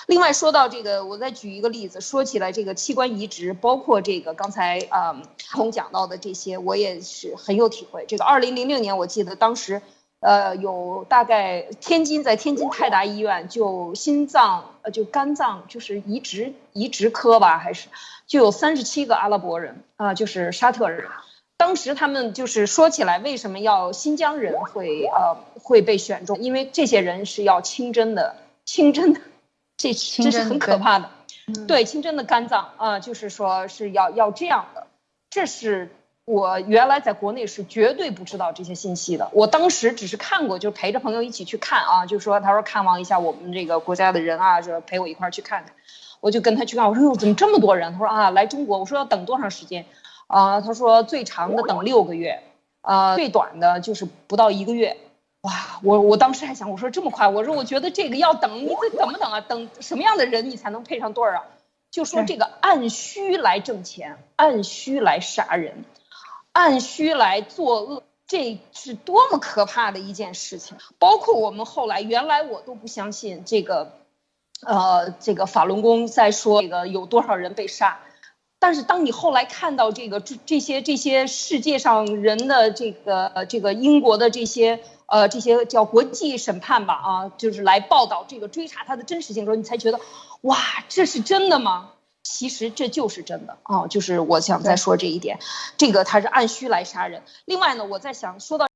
另外说到这个，我再举一个例子，说起来这个器官移植，包括这个刚才洪讲到的这些，我也是很有体会。这个2006年，我记得当时，有大概在天津泰达医院就心脏就肝脏就是移植科吧，还是就有37个阿拉伯人就是沙特人。当时他们就是说起来，为什么要新疆人会被选中？因为这些人是要清真的，这是很可怕的。对，清真的肝脏就是说是要这样的。这是我原来在国内是绝对不知道这些信息的。我当时只是看过，就是陪着朋友一起去看就说他说看望一下我们这个国家的人就陪我一块去看看。我就跟他去看，我说哟怎么这么多人？他说来中国，我说要等多长时间？他说最长的等6个月，最短的就是不到1个月。哇，我当时还想，我说这么快，我说我觉得这个要等，你得怎么等啊？等什么样的人你才能配上对啊？就说这个按需来挣钱，按需来杀人，按需来作恶，这是多么可怕的一件事情。包括我们后来，原来我都不相信这个法轮功在说这个有多少人被杀。但是当你后来看到这些世界上人的这个英国的这些叫国际审判吧就是来报道这个追查它的真实性的时候，你才觉得哇，这是真的吗？其实这就是真的就是我想再说这一点，这个它是按需来杀人。另外呢，我在想说到。